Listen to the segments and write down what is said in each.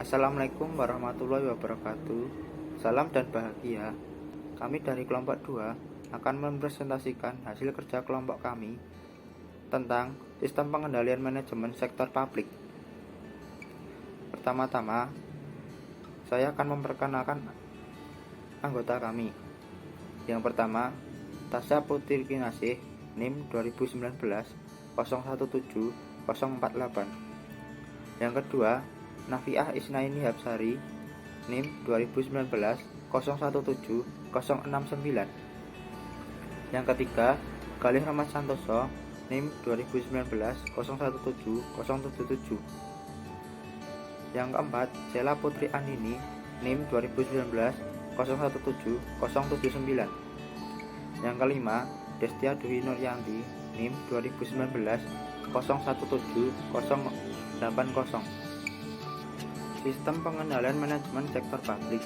Assalamualaikum warahmatullahi wabarakatuh. Salam dan bahagia. Kami dari kelompok 2 akan mempresentasikan hasil kerja kelompok kami tentang sistem pengendalian manajemen sektor publik. Pertama-tama, saya akan memperkenalkan anggota kami. Yang pertama, Tasya Putri Kinasih, NIM 2019 017048. Yang kedua, Nafiah Isnaini Hapsari, NIM 2019 017069. Yang ketiga, Galih Rahmat Santoso, NIM 2019 017077. Yang keempat, Sela Putri Anini, NIM 2019 017079. Yang kelima, Destia Dwi Nuryanti, NIM 2019 017080. Sistem pengendalian manajemen sektor publik.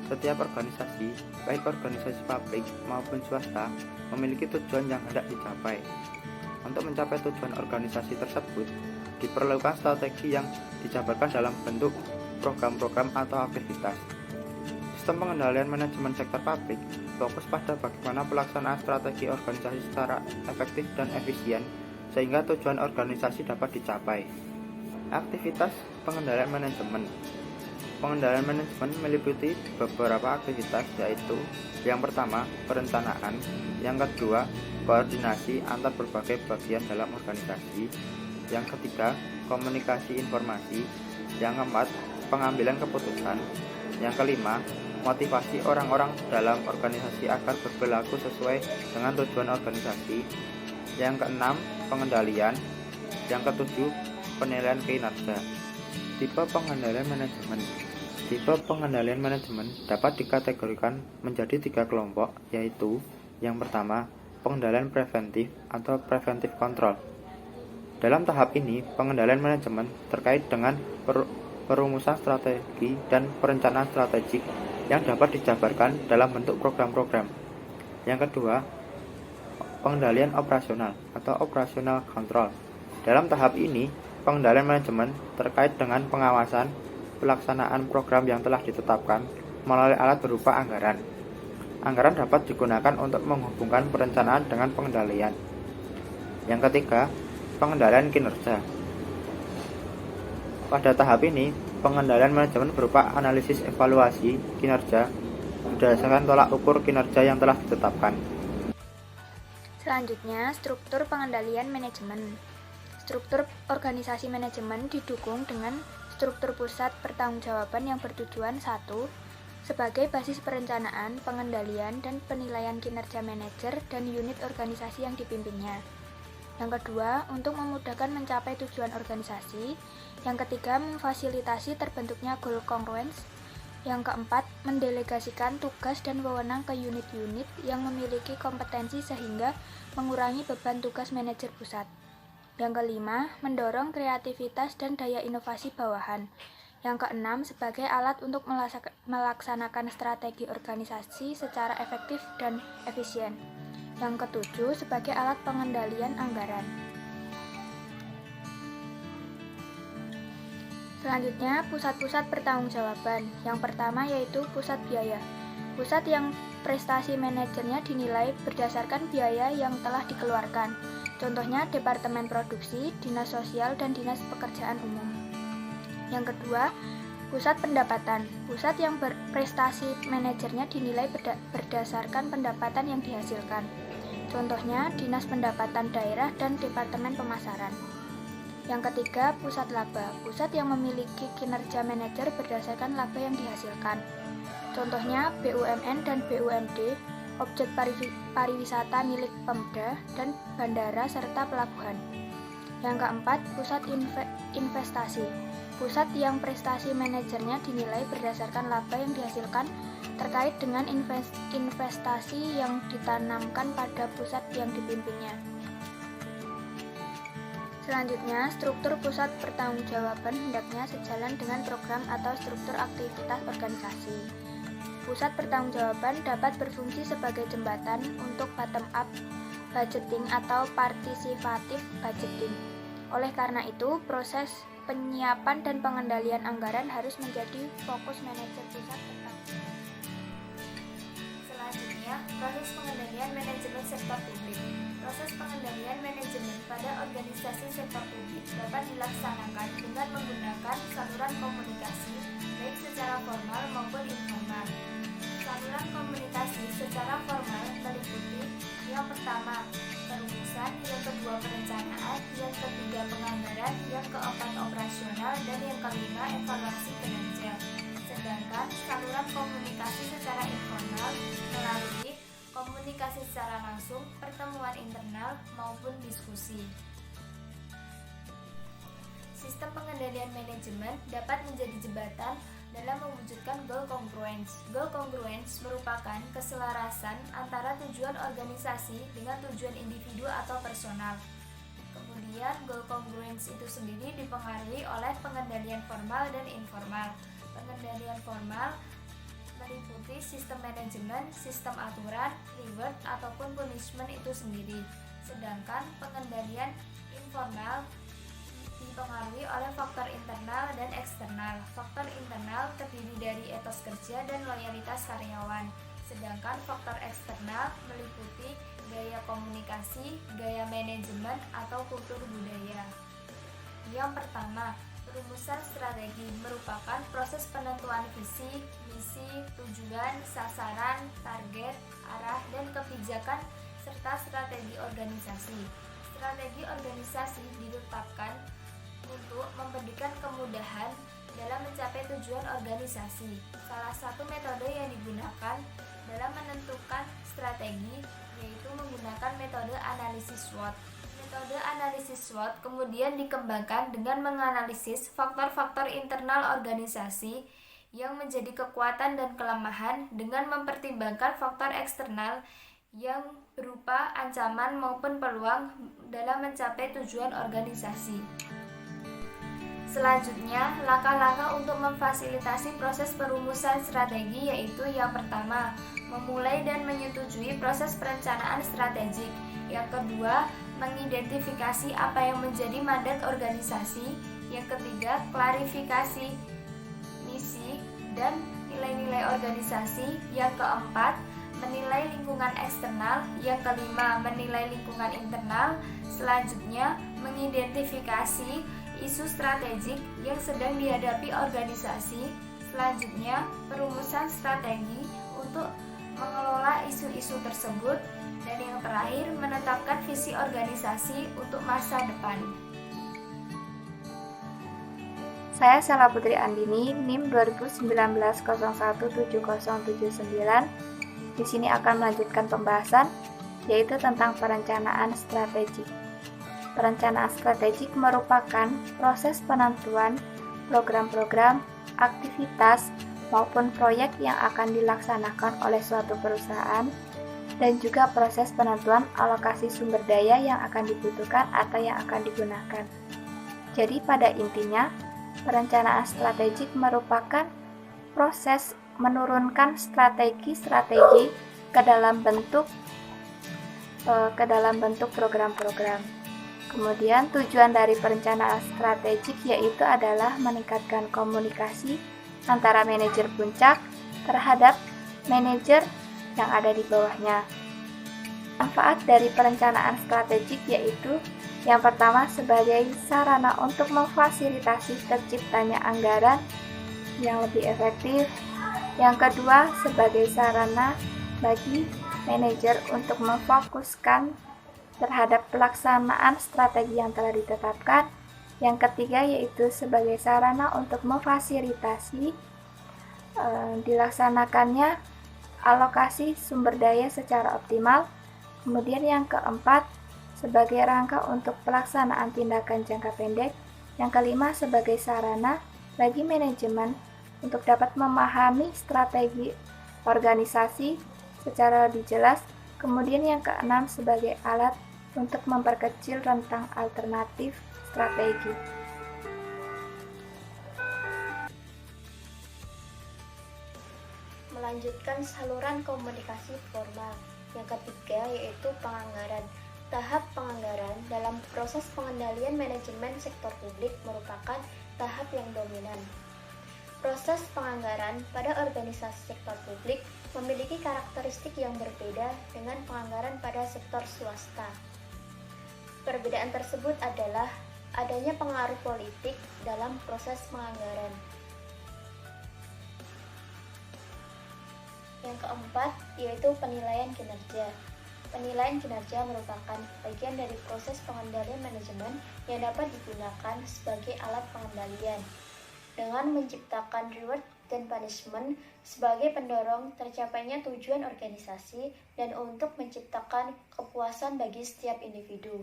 Setiap organisasi, baik organisasi publik maupun swasta, memiliki tujuan yang hendak dicapai. Untuk mencapai tujuan organisasi tersebut, diperlukan strategi yang dijabarkan dalam bentuk program-program atau aktivitas. Sistem pengendalian manajemen sektor publik fokus pada bagaimana pelaksanaan strategi organisasi secara efektif dan efisien sehingga tujuan organisasi dapat dicapai. Aktivitas pengendalian manajemen. Pengendalian manajemen meliputi beberapa aktivitas, yaitu yang pertama, perencanaan, yang kedua, koordinasi antar berbagai bagian dalam organisasi, yang ketiga, komunikasi informasi, yang keempat, pengambilan keputusan, yang kelima, motivasi orang-orang dalam organisasi agar berperilaku sesuai dengan tujuan organisasi, yang keenam, pengendalian, yang ketujuh, penilaian kinerja. Tipe pengendalian manajemen. Tipe pengendalian manajemen dapat dikategorikan menjadi 3 kelompok, yaitu yang pertama, pengendalian preventif atau preventive control. Dalam tahap ini, pengendalian manajemen terkait dengan perumusan strategi dan perencanaan strategik yang dapat dijabarkan dalam bentuk program-program. Yang kedua, pengendalian operasional atau operational control. Dalam tahap ini, pengendalian manajemen terkait dengan pengawasan pelaksanaan program yang telah ditetapkan melalui alat berupa anggaran. Anggaran dapat digunakan untuk menghubungkan perencanaan dengan pengendalian. Yang ketiga, pengendalian kinerja. Pada tahap ini, pengendalian manajemen berupa analisis evaluasi kinerja berdasarkan tolak ukur kinerja yang telah ditetapkan. Selanjutnya, struktur pengendalian manajemen. Struktur organisasi manajemen didukung dengan struktur pusat pertanggungjawaban yang bertujuan 1. Sebagai basis perencanaan, pengendalian, dan penilaian kinerja manajer dan unit organisasi yang dipimpinnya. Yang kedua, untuk memudahkan mencapai tujuan organisasi. Yang ketiga, memfasilitasi terbentuknya goal congruence. Yang keempat, mendelegasikan tugas dan wewenang ke unit-unit yang memiliki kompetensi sehingga mengurangi beban tugas manajer pusat. Yang kelima, mendorong kreativitas dan daya inovasi bawahan. Yang keenam, sebagai alat untuk melaksanakan strategi organisasi secara efektif dan efisien. Yang ketujuh, sebagai alat pengendalian anggaran. Selanjutnya, pusat-pusat pertanggungjawaban. Yang pertama yaitu pusat biaya. Pusat yang prestasi manajernya dinilai berdasarkan biaya yang telah dikeluarkan. Contohnya Departemen Produksi, Dinas Sosial, dan Dinas Pekerjaan Umum. Yang kedua, pusat pendapatan. Pusat yang berprestasi manajernya dinilai berdasarkan pendapatan yang dihasilkan. Contohnya Dinas Pendapatan Daerah dan Departemen Pemasaran. Yang ketiga, pusat laba. Pusat yang memiliki kinerja manajer berdasarkan laba yang dihasilkan. Contohnya BUMN dan BUMD, objek pariwisata milik Pemda, dan bandara serta pelabuhan. Yang keempat, pusat investasi. Pusat yang prestasi manajernya dinilai berdasarkan laba yang dihasilkan terkait dengan investasi yang ditanamkan pada pusat yang dipimpinnya. Selanjutnya, struktur pusat pertanggungjawaban hendaknya sejalan dengan program atau struktur aktivitas organisasi. Pusat pertanggungjawaban dapat berfungsi sebagai jembatan untuk bottom-up budgeting atau partisipatif budgeting. Oleh karena itu, proses penyiapan dan pengendalian anggaran harus menjadi fokus manajer pusat tentang. Selanjutnya, proses pengendalian manajemen sektor publik. Proses pengendalian manajemen pada organisasi sektor publik dapat dilaksanakan dengan menggunakan saluran komunikasi, baik secara formal maupun informal. Saluran komunikasi secara formal meliputi yang pertama, perumusan, yang kedua perencanaan, yang ketiga penganggaran, yang keempat operasional, dan yang kelima evaluasi kinerja. Sedangkan saluran komunikasi secara informal melalui komunikasi secara langsung, pertemuan internal, maupun diskusi. Sistem pengendalian manajemen dapat menjadi jembatan dalam mewujudkan goal congruence. Goal congruence merupakan keselarasan antara tujuan organisasi dengan tujuan individu atau personal. Kemudian, goal congruence itu sendiri dipengaruhi oleh pengendalian formal dan informal. Pengendalian formal meliputi sistem manajemen, sistem aturan, reward, ataupun punishment itu sendiri. Sedangkan pengendalian informal dipengaruhi oleh faktor internal dan eksternal. Faktor internal terdiri dari etos kerja dan loyalitas karyawan. Sedangkan faktor eksternal meliputi gaya komunikasi, gaya manajemen, atau kultur budaya. Yang pertama, rumusan strategi merupakan proses penentuan visi, misi, tujuan, sasaran, target, arah, dan kebijakan serta strategi organisasi. Strategi organisasi ditetapkan untuk memberikan kemudahan dalam mencapai tujuan organisasi. Salah satu metode yang digunakan dalam menentukan strategi yaitu menggunakan metode analisis SWOT. Metode analisis SWOT kemudian dikembangkan dengan menganalisis faktor-faktor internal organisasi yang menjadi kekuatan dan kelemahan dengan mempertimbangkan faktor eksternal yang berupa ancaman maupun peluang dalam mencapai tujuan organisasi. Selanjutnya, langkah-langkah untuk memfasilitasi proses perumusan strategi yaitu yang pertama, memulai dan menyetujui proses perencanaan strategik. Yang kedua, mengidentifikasi apa yang menjadi mandat organisasi. Yang ketiga, klarifikasi misi dan nilai-nilai organisasi. Yang keempat, menilai lingkungan eksternal. Yang kelima, menilai lingkungan internal. Selanjutnya, mengidentifikasi isu strategik yang sedang dihadapi organisasi. Selanjutnya, perumusan strategi untuk mengelola isu-isu tersebut. Dan yang terakhir, menetapkan visi organisasi untuk masa depan. Saya Sela Putri Andini, NIM 2019017079. Di sini akan melanjutkan pembahasan yaitu tentang perencanaan strategik. Perencanaan strategik merupakan proses penentuan program-program, aktivitas, maupun proyek yang akan dilaksanakan oleh suatu perusahaan dan juga proses penentuan alokasi sumber daya yang akan dibutuhkan atau yang akan digunakan. Jadi pada intinya, perencanaan strategik merupakan proses menurunkan strategi-strategi ke dalam bentuk program-program. Kemudian tujuan dari perencanaan strategik yaitu adalah meningkatkan komunikasi antara manajer puncak terhadap manajer yang ada di bawahnya. Manfaat dari perencanaan strategik yaitu yang pertama sebagai sarana untuk memfasilitasi terciptanya anggaran yang lebih efektif. Yang kedua sebagai sarana bagi manajer untuk memfokuskan terhadap pelaksanaan strategi yang telah ditetapkan. Yang ketiga yaitu sebagai sarana untuk memfasilitasi dilaksanakannya alokasi sumber daya secara optimal. Kemudian yang keempat sebagai rangka untuk pelaksanaan tindakan jangka pendek. Yang kelima sebagai sarana bagi manajemen untuk dapat memahami strategi organisasi secara lebih jelas. Kemudian yang keenam sebagai alat untuk memperkecil rentang alternatif strategi. Melanjutkan saluran komunikasi formal. Yang ketiga yaitu penganggaran. Tahap penganggaran dalam proses pengendalian manajemen sektor publik merupakan tahap yang dominan. Proses penganggaran pada organisasi sektor publik memiliki karakteristik yang berbeda dengan penganggaran pada sektor swasta. Perbedaan tersebut adalah adanya pengaruh politik dalam proses penganggaran. Yang keempat, yaitu penilaian kinerja. Penilaian kinerja merupakan bagian dari proses pengendalian manajemen yang dapat digunakan sebagai alat pengendalian dengan menciptakan reward dan punishment sebagai pendorong tercapainya tujuan organisasi dan untuk menciptakan kepuasan bagi setiap individu.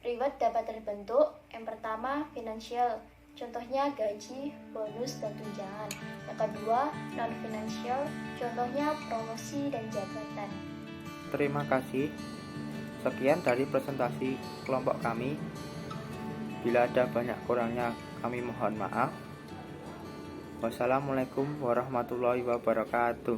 Reward dapat terbentuk, yang pertama finansial, contohnya gaji, bonus, dan tunjangan. Yang kedua, non-finansial, contohnya promosi dan jabatan. Terima kasih. Sekian dari presentasi kelompok kami. Bila ada banyak kurangnya, kami mohon maaf. Wassalamualaikum warahmatullahi wabarakatuh.